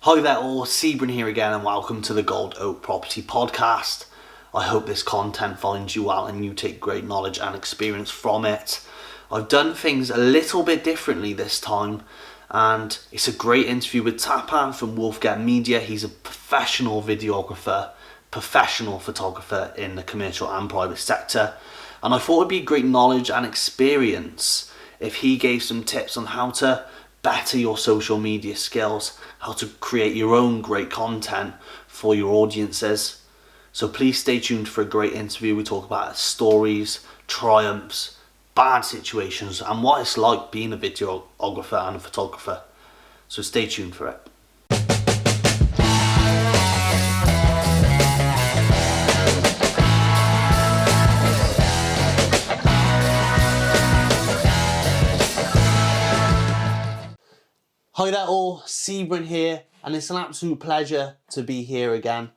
Hi there all, Sebrin here again and welcome to the Gold Oak Property Podcast. I hope this content finds you well and you take great knowledge and experience from it. I've done things a little bit differently this time and it's a great interview with Tapan from Wolfget Media. He's a professional videographer, professional photographer in the commercial and private sector, and I thought it'd be great knowledge and experience if he gave some tips on how to better your social media skills, how to create your own great content for your audiences. So please stay tuned for a great interview. We talk about stories, triumphs, bad situations, and what it's like being a videographer and a photographer. So stay tuned for it. Hi there all, Sebrin here, and it's an absolute pleasure to be here again.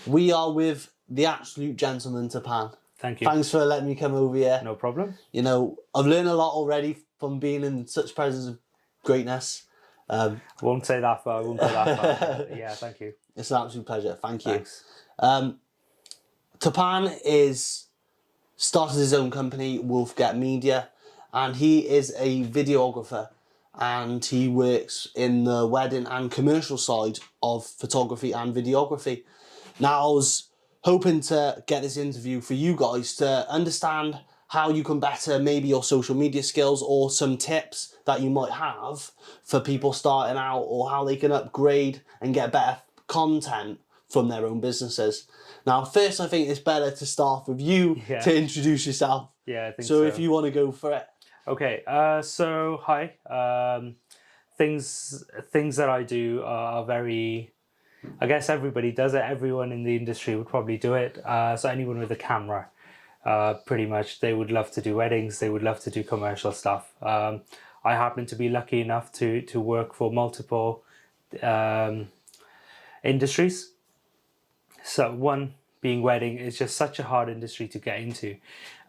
We are with the absolute gentleman, Tapan. Thank you. Thanks for letting me come over here. No problem. You know, I've learned a lot already from being in such presence of greatness. I won't say that far, Yeah, thank you. It's an absolute pleasure, thank you. Thanks. Tapan started his own company, Wolfget Media, and he is a videographer. And he works in the wedding and commercial side of photography and videography. Now, I was hoping to get this interview for you guys to understand how you can better maybe your social media skills or some tips that you might have for people starting out, or how they can upgrade and get better content from their own businesses. Now, first, I think it's better to start with you to introduce yourself. Yeah, I think so. So if you want to go for it. Okay, so hi. Things that I do are very, I guess everybody does it. Everyone in the industry would probably do it. So anyone with a camera, pretty much, they would love to do weddings. They would love to do commercial stuff. I happen to be lucky enough to work for multiple industries. So one being wedding is just such a hard industry to get into.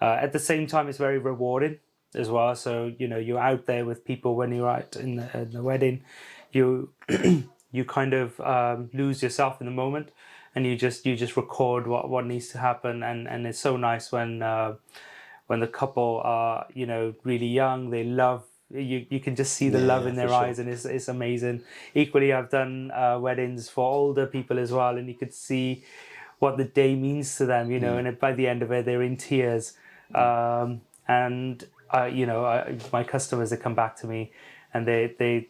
At the same time, it's very rewarding as well. So, you know, you're out there with people when you're out in the wedding. You you kind of lose yourself in the moment, and you just record what needs to happen. And it's so nice when the couple are, you know, really young. They love you can just see the love in their eyes, and it's amazing. Equally, I've done weddings for older people as well, and you could see what the day means to them, you know, and by the end of it, they're in tears. My customers, they come back to me and they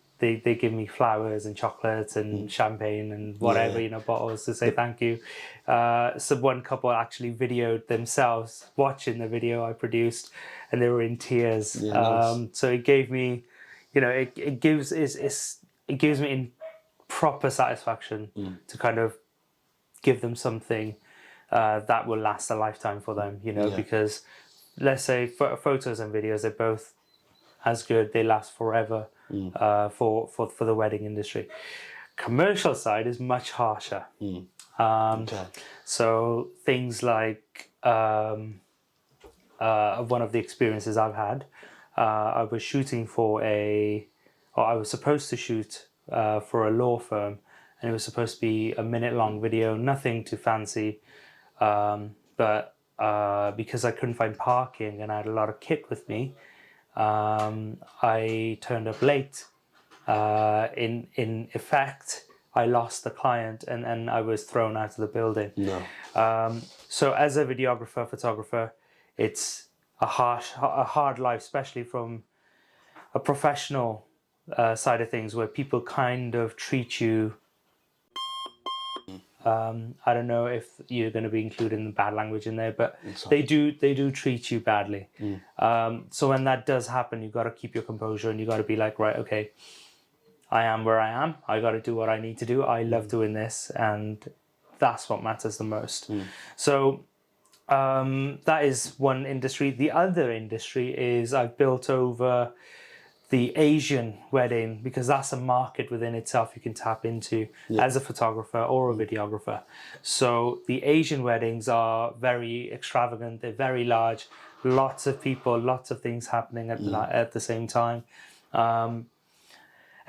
give me flowers and chocolates and champagne and whatever, you know, bottles to say thank you. So one couple actually videoed themselves watching the video I produced, and they were in tears. Nice. So it gave me, you know, it gives me in proper satisfaction to kind of give them something that will last a lifetime for them, you know, because let's say photos and videos, they're both as good, they last forever for the wedding industry. Commercial side is much harsher. So things like one of the experiences I've had, I was shooting I was supposed to shoot for a law firm, and it was supposed to be a minute-long video, nothing too fancy, but because I couldn't find parking and I had a lot of kit with me, I turned up late. In effect, I lost the client and I was thrown out of the building. No. So as a videographer, photographer, it's a hard life, especially from a professional side of things, where people kind of treat you. I don't know if you're going to be including the bad language in there, but they do treat you badly. So when that does happen, you got to keep your composure, and you got to be like, right, okay, I am where I am. I got to do what I need to do. I love doing this, and that's what matters the most. So that is one industry. The other industry is I've built over the Asian wedding, because that's a market within itself you can tap into as a photographer or a videographer. So the Asian weddings are very extravagant, they're very large, lots of people, lots of things happening at the same time.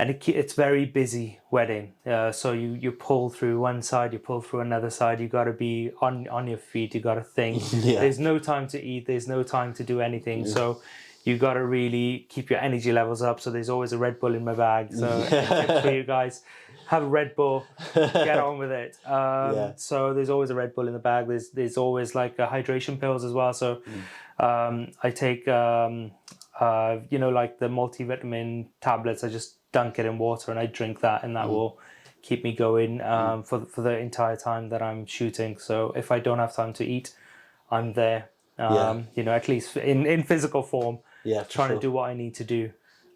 and it's very busy wedding. So you pull through one side, you pull through another side. You got to be on your feet. You got to think. Yeah. There's no time to eat. There's no time to do anything. So you got to really keep your energy levels up. So there's always a Red Bull in my bag. So tips for you guys: have a Red Bull, get on with it. So there's always a Red Bull in the bag. There's always like hydration pills as well. So I take like the multivitamin tablets. I just dunk it in water and I drink that, and that will keep me going for the entire time that I'm shooting. So if I don't have time to eat, I'm there. At least in physical form. Trying to do what I need to do.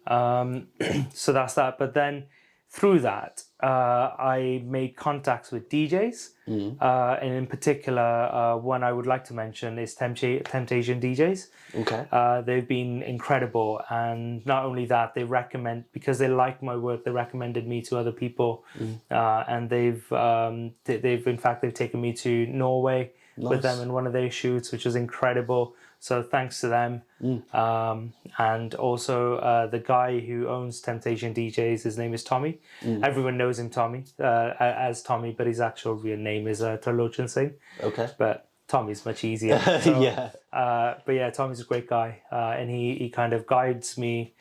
So that's that. But then through that, I made contacts with DJs. And in particular, one I would like to mention is Temptation DJs. Okay. They've been incredible. And not only that, because they like my work, they recommended me to other people. And they've taken me to Norway with them in one of their shoots, which was incredible. So thanks to them. And also the guy who owns Temptation DJs, his name is Tommy. Everyone knows him as Tommy, but his actual real name is Tralochan Singh. Okay. But Tommy's much easier. So, but yeah, Tommy's a great guy. And he kind of guides me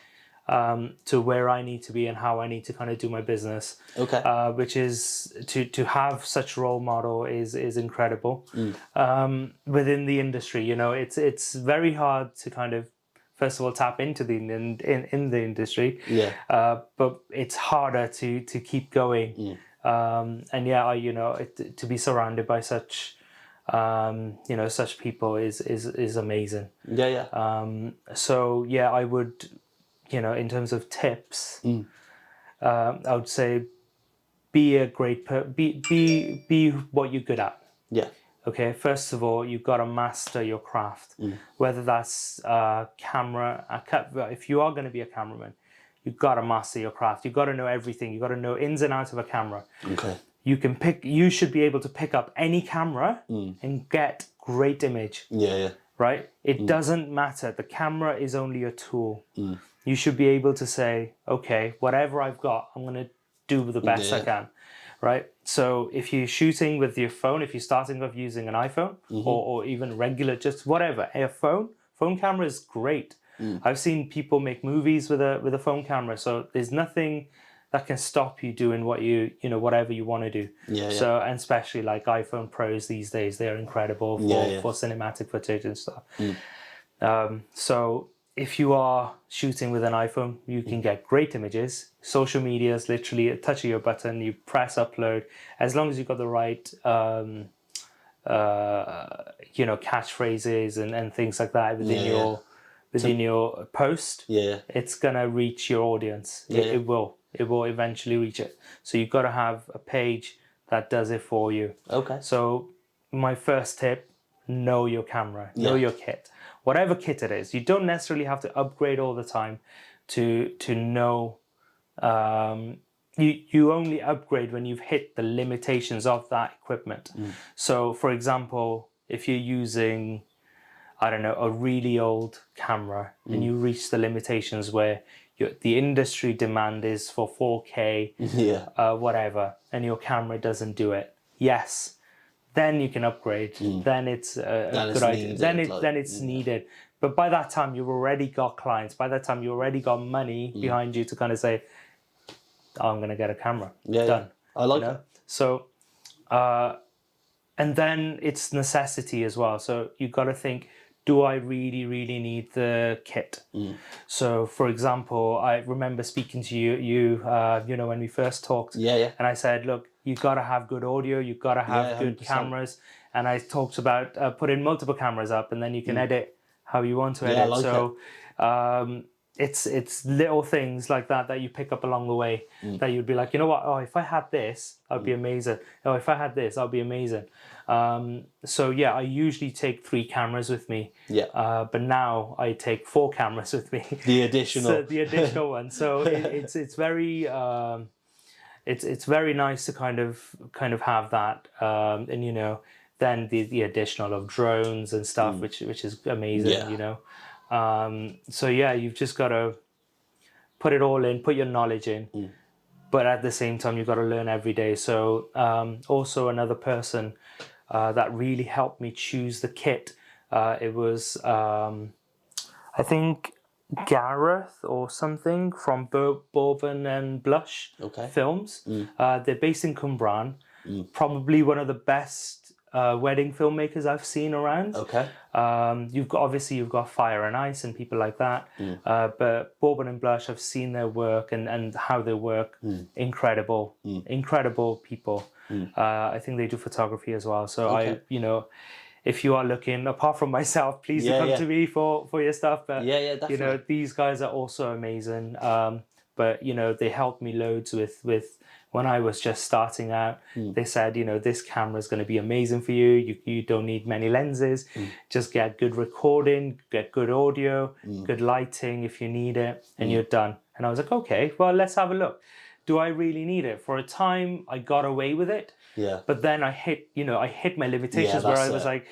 to where I need to be and how I need to kind of do my business. Okay. Which is to have such role model is incredible. Within the industry, it's very hard to kind of first of all tap into in the industry. But it's harder to keep going. To be surrounded by such such people is amazing. I would, in terms of tips, I would say be a great be what you're good at. Okay, first of all, you've got to master your craft. Whether that's camera, if you are going to be a cameraman, you've got to master your craft. You've got to know everything. You've got to know ins and outs of a camera. Okay. You should be able to pick up any camera and get great image. Right? It doesn't matter. The camera is only a tool. You should be able to say, okay, whatever I've got, I'm going to do the best I can. Right? So if you're shooting with your phone, if you're starting off using an iPhone or even regular, just whatever, a phone camera is great. I've seen people make movies with a phone camera. So there's nothing that can stop you doing whatever you want to do. So, and especially like iPhone Pros these days, they're incredible for cinematic footage and stuff. So if you are shooting with an iPhone, you can get great images. Social media is literally a touch of your button. You press upload. As long as you've got the right, catchphrases and things like that within your post, it's gonna reach your audience. It will eventually reach it. So you've got to have a page that does it for you. Okay. So my first tip: know your camera, know your kit. Whatever kit it is, you don't necessarily have to upgrade all the time to know. You only upgrade when you've hit the limitations of that equipment. So, for example, if you're using, I don't know, a really old camera and you reach the limitations where the industry demand is for 4K, whatever, and your camera doesn't do it, yes, then you can upgrade. Then it's a good idea. Then it's needed. But by that time, you've already got clients. By that time, you already got money behind you to kind of say, oh, I'm going to get a camera. Done. I like it. So, and then it's necessity as well. So you've got to think, do I really, really need the kit? So, for example, I remember speaking to you when we first talked. And I said, look, you've got to have good audio. You've got to have good 100%. cameras. And I talked about putting multiple cameras up, and then you can edit how you want to edit. It's little things like that you pick up along the way that you'd be like, you know what? Oh, if I had this, I'd be amazing. Oh, if I had this, I'd be amazing. I usually take 3 cameras with me. But now I take 4 cameras with me. The additional one. So it's very it's very nice to kind of have that. Then the additional of drones and stuff, which is amazing. You've just got to put it all in, put your knowledge in. But at the same time, you've got to learn every day. So also another person that really helped me choose the kit, it was, I think, Gareth or something from Bourbon and Blush Films. They're based in Cwmbran. Probably one of the best wedding filmmakers I've seen around. You've got Fire and Ice and people like that. But Bourbon and Blush, I've seen their work and how they work. Incredible people. I think they do photography as well. So if you are looking, apart from myself, please do come to me for your stuff. But definitely. these guys are also amazing. But they helped me loads with when I was just starting out. They said, this camera is going to be amazing for you. You don't need many lenses. Just get good recording, get good audio, good lighting if you need it, and you're done. And I was like, okay, well, let's have a look. Do I really need it? For a time, I got away with it. But then I hit my limitations where I was like,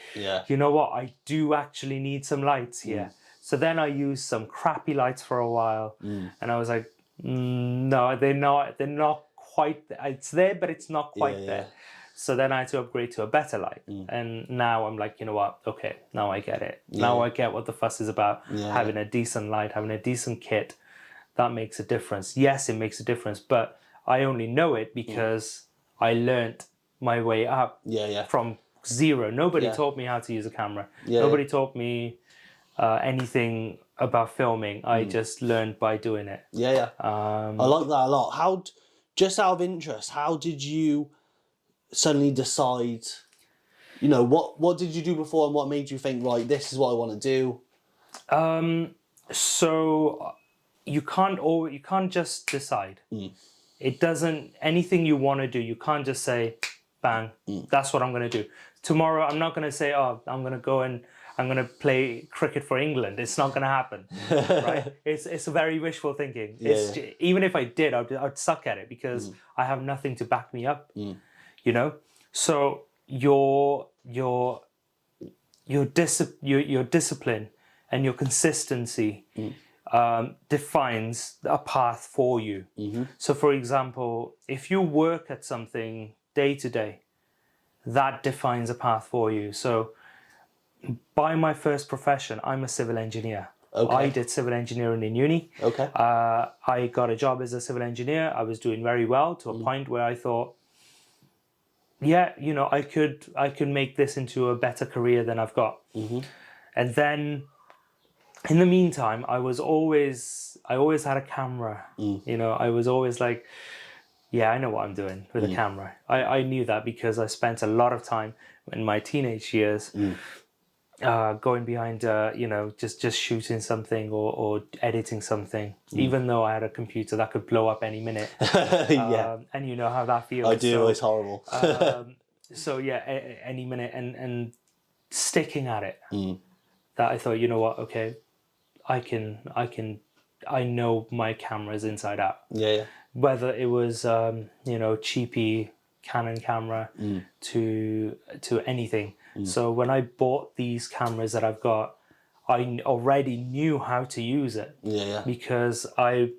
you know what? I do actually need some lights here. So then I used some crappy lights for a while, and I was like, no, they're not quite. It's there, but it's not quite there. So then I had to upgrade to a better light, and now I'm like, you know what? Okay, now I get it. Now I get what the fuss is about. Having a decent light, having a decent kit. That makes a difference. Yes, it makes a difference, but I only know it because I learnt my way up from zero. Nobody taught me how to use a camera. Nobody taught me anything about filming. I just learned by doing it. I like that a lot. Just out of interest, how did you suddenly decide, what did you do before and what made you think, right, this is what I want to do? So you can't just decide. It doesn't, anything you want to do, you can't just say, bang, that's what I'm going to do. Tomorrow, I'm not going to say, oh, I'm going to go and I'm going to play cricket for England. It's not going to happen, right? It's a very wishful thinking. Even if I did, I'd suck at it because I have nothing to back me up, So your discipline and your consistency defines a path for you. So for example, if you work at something day to day, that defines a path for you. So by my first profession, I'm a civil engineer. I did civil engineering in uni. I got a job as a civil engineer. I was doing very well to a point where I thought, I could make this into a better career than I've got. And then in the meantime, I always had a camera. I was always like, I know what I'm doing with a camera. I knew that because I spent a lot of time in my teenage years going behind, just shooting something or editing something, even though I had a computer that could blow up any minute. And you know how that feels. I do, it's horrible. Any minute and sticking at it. That I thought, you know what, okay, I know my cameras inside out. Whether it was, cheapy Canon camera to anything. So when I bought these cameras that I've got, I already knew how to use it. Because I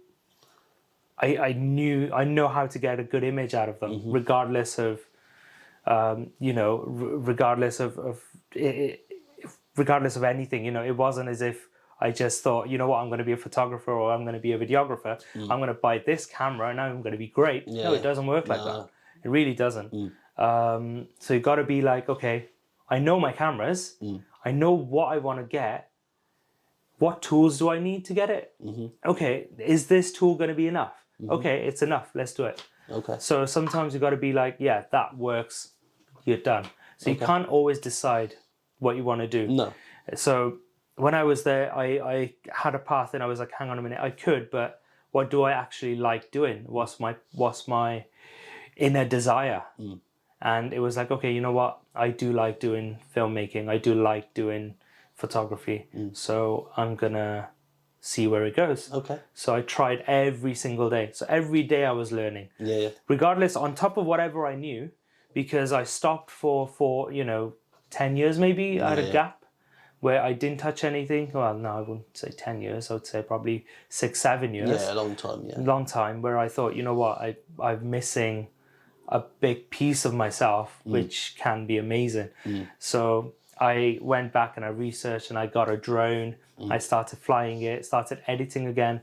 know how to get a good image out of them, regardless of, regardless of anything. It wasn't as if I just thought, you know what, I'm going to be a photographer or I'm going to be a videographer. I'm going to buy this camera and I'm going to be great. No, it doesn't work like that. It really doesn't. So you've got to be like, okay, I know my cameras. I know what I want to get. What tools do I need to get it? Okay, is this tool going to be enough? Okay, it's enough. Let's do it. So sometimes you've got to be like, yeah, that works. You're done. So you can't always decide what you want to do. No. So when I was there, I had a path and I was like, hang on a minute, I could, but what do I actually like doing? What's my inner desire? And it was like, okay, you know what? I do like doing filmmaking. I do like doing photography. So I'm going to see where it goes. So I tried every single day. So every day I was learning. Regardless, on top of whatever I knew, because I stopped for 10 years maybe. I had a gap. where I didn't touch anything. Well, no, I wouldn't say 10 years. I would say probably 6-7 years. Yeah, a long time. Yeah, Long time. Where I thought, you know what, I'm missing a big piece of myself, which can be amazing. So I went back and I researched and I got a drone. I started flying it, started editing again.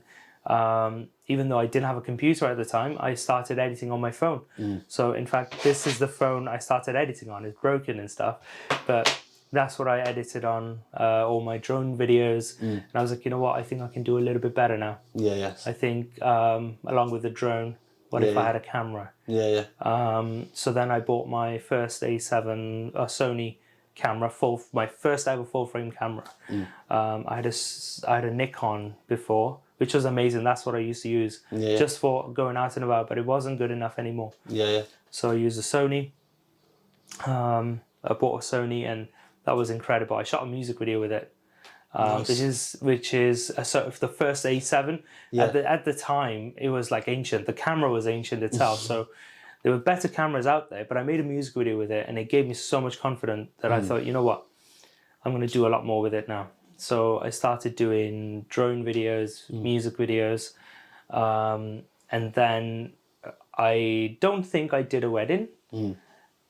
Even though I didn't have a computer at the time, I started editing on my phone. So in fact, this is the phone I started editing on. It's broken and stuff, but that's what I edited on, all my drone videos. And I was like, you know what, I think I can do a little bit better now. Yeah, yes. I think along with the drone, what if I had a camera? Yeah, yeah. So then I bought my first A7 Sony camera, my first ever full frame camera. I had a Nikon before, which was amazing. That's what I used to use just for going out and about, but it wasn't good enough anymore. Yeah, yeah. So I used a Sony. I bought a Sony, and that was incredible. I shot a music video with it. Nice. which is a sort of the first A7. Yeah. At the time, it was like ancient. The camera was ancient itself, so there were better cameras out there. But I made a music video with it, and it gave me so much confidence that I thought, you know what, I'm going to do a lot more with it now. So I started doing drone videos, music videos, and then I don't think I did a wedding.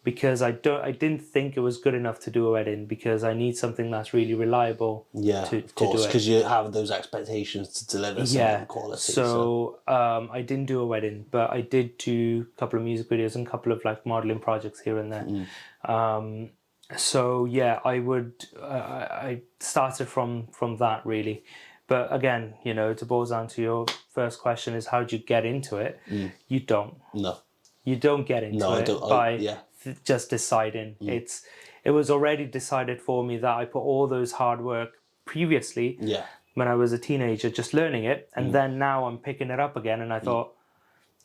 Because I didn't think it was good enough to do a wedding, because I need something that's really reliable. Yeah, of course, because you have those expectations to deliver some quality. So I didn't do a wedding, but I did do a couple of music videos and a couple of like modeling projects here and there. So yeah, I started from that really. But again, you know, to boil down to your first question is, how do you get into it? You don't. No. You don't get into it by just deciding. It was already decided for me that I put all those hard work previously when I was a teenager, just learning it, and then now I'm picking it up again, and I thought,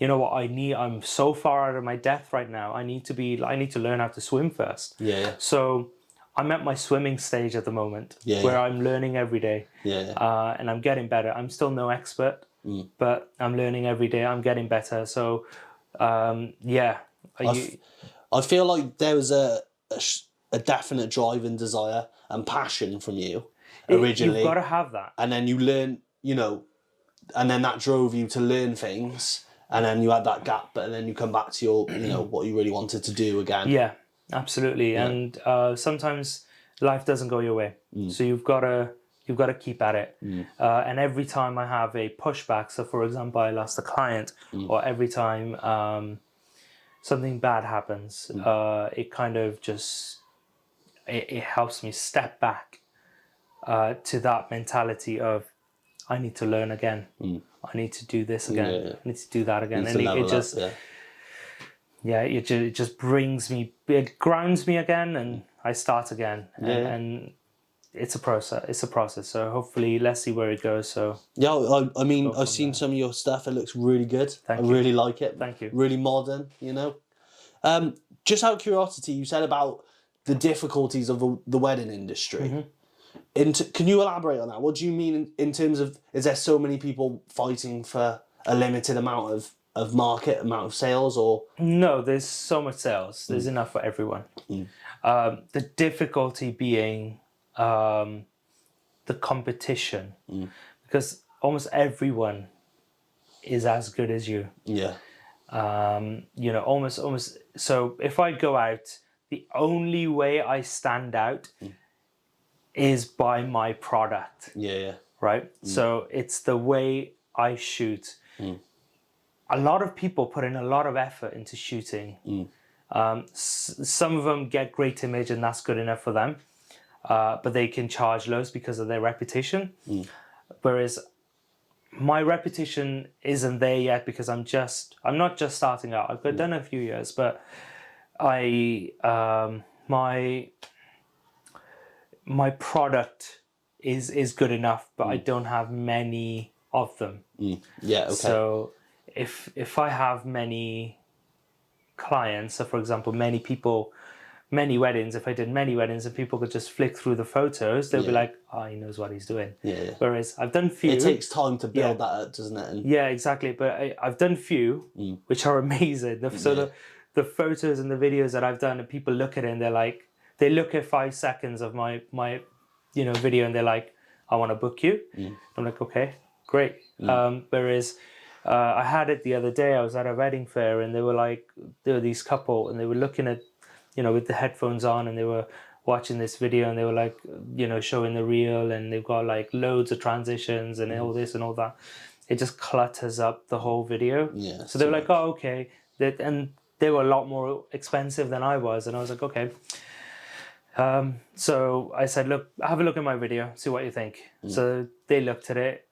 you know what, I'm so far out of my depth right now. I need to learn how to swim first. So I'm at my swimming stage at the moment, where I'm learning every day, and I'm getting better. I'm still no expert, but I'm learning every day. I'm getting better. So I feel like there was a definite drive and desire and passion from you originally. You've got to have that. And then you learn, you know, and then that drove you to learn things, and then you had that gap, but then you come back to your, you know, what you really wanted to do again. Yeah, absolutely. Yeah. And sometimes life doesn't go your way. So you've got to keep at it. And every time I have a pushback, so for example, I lost a client, or every time something bad happens, it kind of just, it helps me step back to that mentality of, I need to learn again. I need to do this again. I need to do that again. And it just, it just brings me, it grounds me again, and I start again. And it's a process. So hopefully, let's see where it goes. So I mean, I've seen some of your stuff. It looks really good. I really like it. Thank you. Really modern, you know. Just out of curiosity, you said about the difficulties of the wedding industry. Can you elaborate on that? What do you mean in terms of, is there so many people fighting for a limited amount of market, amount of sales, or? No, there's so much sales. There's enough for everyone. The difficulty being the competition, because almost everyone is as good as you. You know, almost. So if I go out, the only way I stand out is by my product. Right? So it's the way I shoot. A lot of people put in a lot of effort into shooting. Some of them get great image, and that's good enough for them. But they can charge loads because of their reputation. Whereas my reputation isn't there yet, because I'm not just starting out. I've done a few years, but my product is good enough, but I don't have many of them. So if I have many clients, so for example, many weddings, if I did many weddings and people could just flick through the photos, they'll be like, oh, he knows what he's doing. Whereas I've done few. It takes time to build that up, doesn't it? Yeah, exactly. But I've done few, which are amazing. The photos and the videos that I've done, and people look at it and they're like, they look at 5 seconds of my video and they're like, I want to book you. I'm like, okay, great. Whereas I had it the other day, I was at a wedding fair and there were these couple and they were looking at, with the headphones on and they were watching this video and they were like, showing the reel and they've got like loads of transitions and all this and all that. It just clutters up the whole video. Yeah. So they were like, oh, okay. And they were a lot more expensive than I was. And I was like, okay. So I said, look, have a look at my video, see what you think. So they looked at it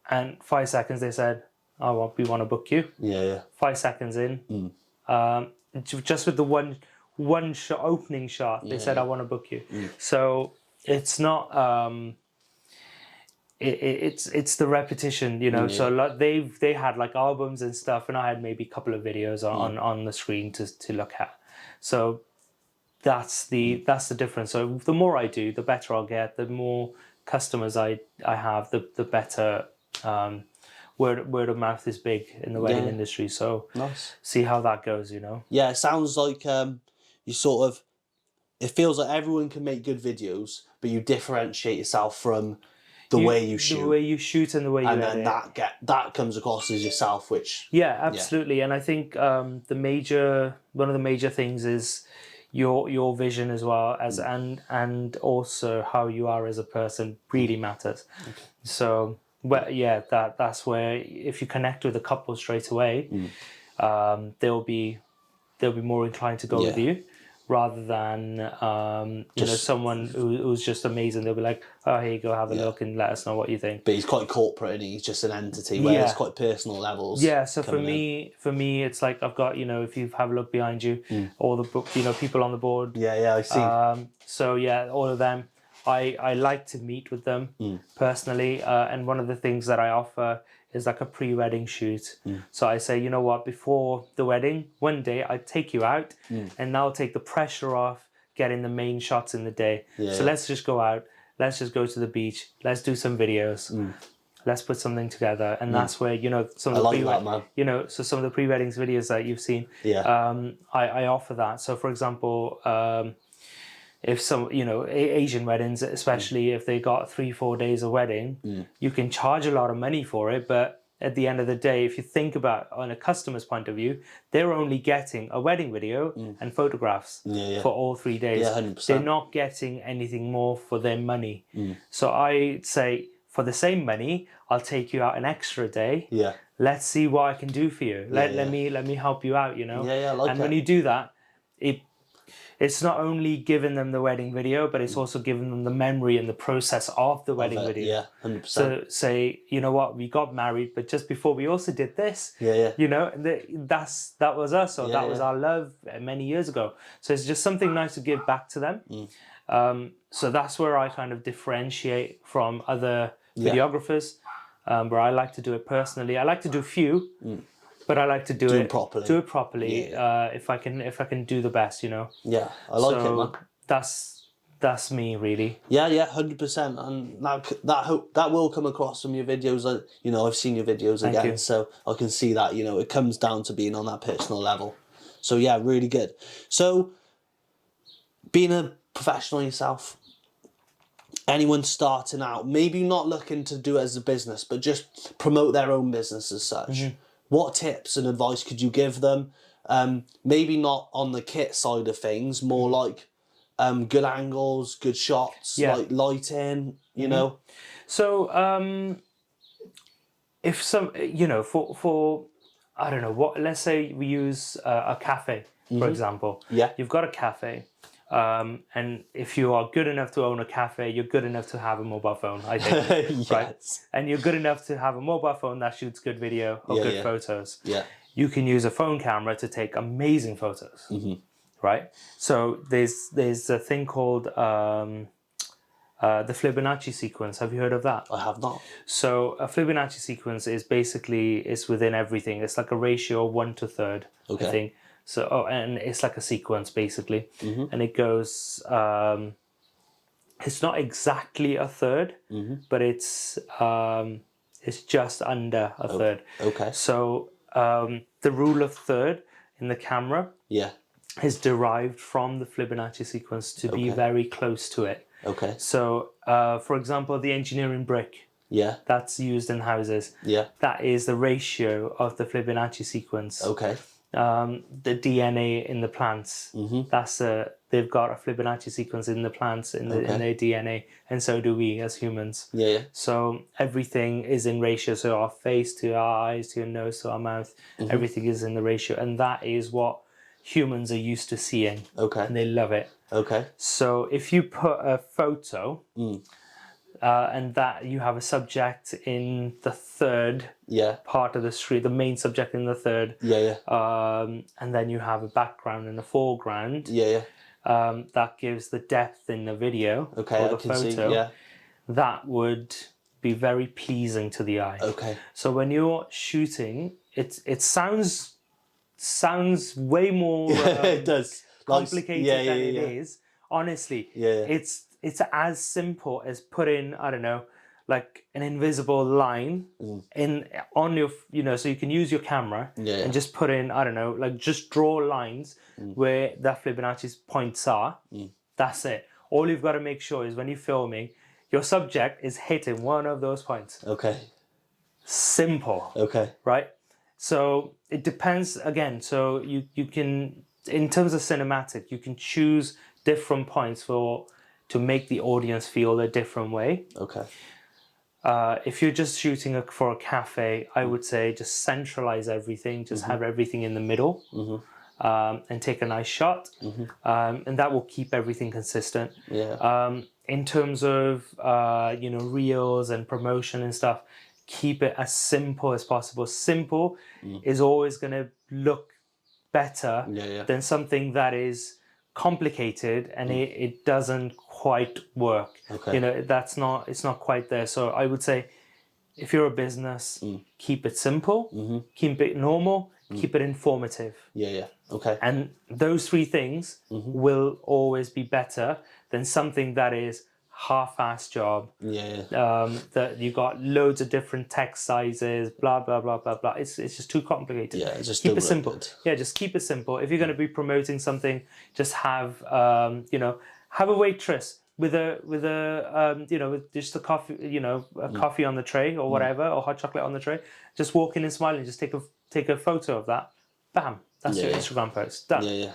and 5 seconds they said, we want to book you. Yeah. 5 seconds in, just with the one opening shot, they said, I want to book you. So it's not, it's the repetition, so like they had like albums and stuff and I had maybe a couple of videos on the screen to look at. So that's the difference. So the more I do, the better I'll get. The more customers I have, the better. Word of mouth is big in the wedding industry. So nice. See how that goes. Yeah, it sounds like you sort of. It feels like everyone can make good videos, but you differentiate yourself from the way you shoot. The way you shoot and the way you edit. And then that comes across as yourself, which. Yeah, absolutely. Yeah. And I think one of the major things is your vision as well as and also how you are as a person really matters. Okay. So that's where if you connect with a couple straight away, they'll be more inclined to go with you rather than someone who's just amazing. They'll be like, oh, here you go, have a look and let us know what you think. But he's quite corporate and he's just an entity where it's quite personal levels. Yeah, so for me it's like I've got, if you have a look behind you, all the people on the board. Yeah, I see. So all of them. I like to meet with them personally, and one of the things that I offer is like a pre-wedding shoot. So I say, you know what, before the wedding, one day I take you out and I'll take the pressure off getting the main shots in the day. So let's just go out, let's just go to the beach, let's do some videos, let's put something together. And that's where, some of the so some of the pre-weddings videos that you've seen, I offer that. So for example, if some, Asian weddings, especially if they got 3-4 days of wedding, you can charge a lot of money for it. But at the end of the day, if you think about on a customer's point of view, they're only getting a wedding video and photographs for all 3 days. Yeah, 100%. They're not getting anything more for their money. So I say, for the same money, I'll take you out an extra day. Yeah. Let's see what I can do for you. Let me help you out, Yeah, I like and when you do that, it's not only giving them the wedding video, but it's also giving them the memory and the process of the wedding video. Yeah, 100%. So say, you know what, we got married, but just before we also did this. Yeah. That was us, or that was our love many years ago. So it's just something nice to give back to them. So that's where I kind of differentiate from other videographers, where I like to do it personally. I like to do few. But I like to do it properly. If I can do the best, Yeah, I like it, man. That's me, really. Yeah, 100%, and that will come across from your videos. I've seen your videos again, so I can see that. It comes down to being on that personal level. So yeah, really good. So, being a professional yourself, anyone starting out, maybe not looking to do it as a business, but just promote their own business as such. What tips and advice could you give them? Maybe not on the kit side of things, more like good angles, good shots, like lighting, So if some, for I don't know, let's say we use a cafe, for example. Yeah. You've got a cafe. And if you are good enough to own a cafe, you're good enough to have a mobile phone, I think. Yes. Right? And you're good enough to have a mobile phone that shoots good video or good photos. Yeah. You can use a phone camera to take amazing photos. Right? So there's a thing called the Fibonacci sequence. Have you heard of that? I have not. So a Fibonacci sequence is basically, it's within everything. It's like a ratio of 1/3, I think. So, and it's like a sequence basically, and it goes. It's not exactly a third, but it's just under a third. Okay. So the rule of third in the camera, is derived from the Fibonacci sequence to be very close to it. Okay. So, for example, the engineering brick Yeah. that's used in houses, Yeah. that is the ratio of the Fibonacci sequence. Okay. The DNA in the plants, that's they've got a Fibonacci sequence in the plants in their DNA, and so do we as humans. Yeah. Yeah. So everything is in ratio. So our face to our eyes to our nose to our mouth, everything is in the ratio, and that is what humans are used to seeing. Okay. And they love it. Okay. So if you put a photo, and that you have a subject in the third Yeah. part of the street, the main subject in the third, Yeah. Yeah. and then you have a background and a foreground, Yeah. Yeah. that gives the depth in the video Okay. or the I can photo. see. Yeah. That would be very pleasing to the eye. Okay. So when you're shooting, it sounds way more It does. complicated than it is. Honestly, Yeah. it's as simple as putting, I don't know, like an invisible line on your, so you can use your camera and just put in, I don't know, like just draw lines where that Fibonacci's points are. That's it. All you've got to make sure is when you're filming, your subject is hitting one of those points. Okay. Simple. Okay. Right? So it depends again. So you can, in terms of cinematic, you can choose different points to make the audience feel a different way. Okay. If you're just shooting for a cafe, I would say just centralize everything, just have everything in the middle, and take a nice shot, and that will keep everything consistent. Yeah. In terms of reels and promotion and stuff, keep it as simple as possible. Simple is always going to look better than something that is complicated and it doesn't quite work. Okay. It's not quite there. So I would say if you're a business, keep it simple, keep it normal, keep it informative. Yeah. Yeah. Okay. And those three things will always be better than something that is half-assed job. Yeah. That you got loads of different text sizes, blah blah blah blah blah. It's just too complicated. Yeah. Just keep it simple. Yeah, just keep it simple. If you're going to be promoting something, just have have a waitress with with just a coffee, a coffee on the tray or whatever, or hot chocolate on the tray. Just walk in and smile and just take a photo of that. Bam. That's your Instagram post. Done. Yeah.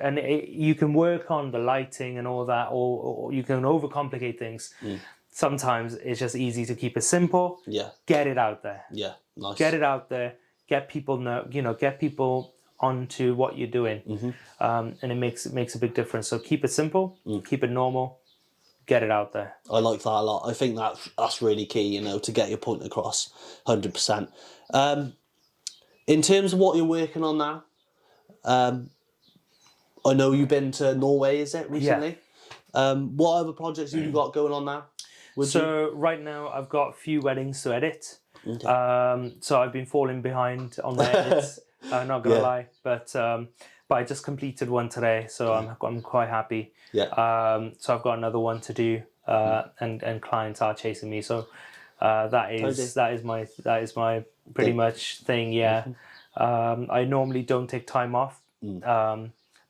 And you can work on the lighting and all that, or you can overcomplicate things. Sometimes it's just easy to keep it simple. Yeah. Get it out there. Yeah. Nice. Get it out there. Get people get people onto what you're doing, and it makes a big difference. So keep it simple, keep it normal, get it out there. I like that a lot. I think that's really key, to get your point across, 100%. In terms of what you're working on now, I know you've been to Norway, is it, recently? Yeah. What other projects have you got going on now? Right now I've got a few weddings to edit. Okay. So I've been falling behind on my edits, not gonna lie, but I just completed one today, so I'm quite happy. Yeah. So I've got another one to do, and clients are chasing me, so that is my pretty much thing. Yeah. I normally don't take time off.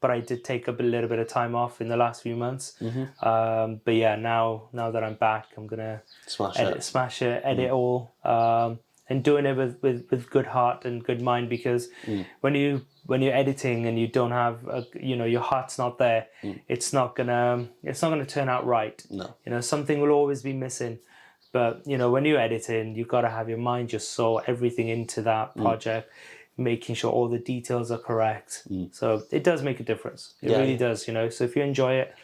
But I did take a little bit of time off in the last few months. But yeah, now that I'm back, I'm gonna smash it, edit all, and doing it with good heart and good mind, because when you're editing and you don't have your heart's not there, it's not gonna turn out right. No. Something will always be missing. But when you're editing, you've got to have your mind, your soul, everything into that project. Making sure all the details are correct. So it does make a difference. It really does, So if you enjoy it,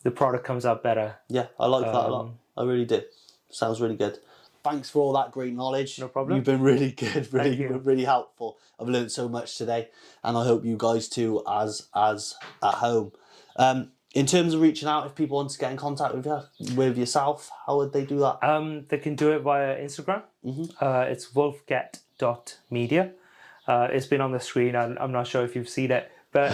the product comes out better. Yeah, I like that a lot. I really do. Sounds really good. Thanks for all that great knowledge. No problem. You've been really good, really helpful. I've learned so much today, and I hope you guys too, as at home. In terms of reaching out, if people want to get in contact with yourself, how would they do that? They can do it via Instagram. It's wolfget.media. It's been on the screen. I'm not sure if you've seen it, but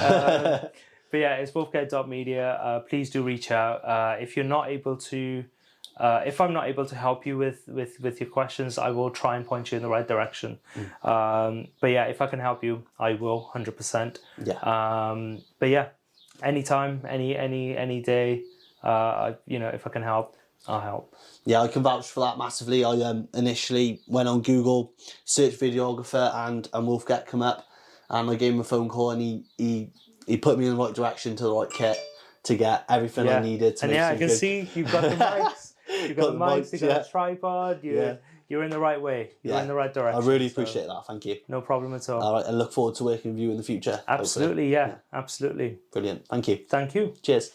yeah, it's wolfget.media. Please do reach out. If you're not able to, if I'm not able to help you with your questions, I will try and point you in the right direction. But yeah, if I can help you, I will 100%. Yeah. But yeah, anytime, any day, if I can help, I'll help. Yeah, I can vouch for that massively. I initially went on Google, searched videographer, and Wolfget come up, and I gave him a phone call, and he put me in the right direction to the right kit to get everything I needed to and make I some can good... see you've got the mics, you've got the mics, you've got a tripod, you're in the right way, you're in the right direction. I really appreciate that, thank you. No problem at all. All right, I look forward to working with you in the future. Absolutely, hopefully. absolutely. Brilliant, thank you. Thank you. Cheers.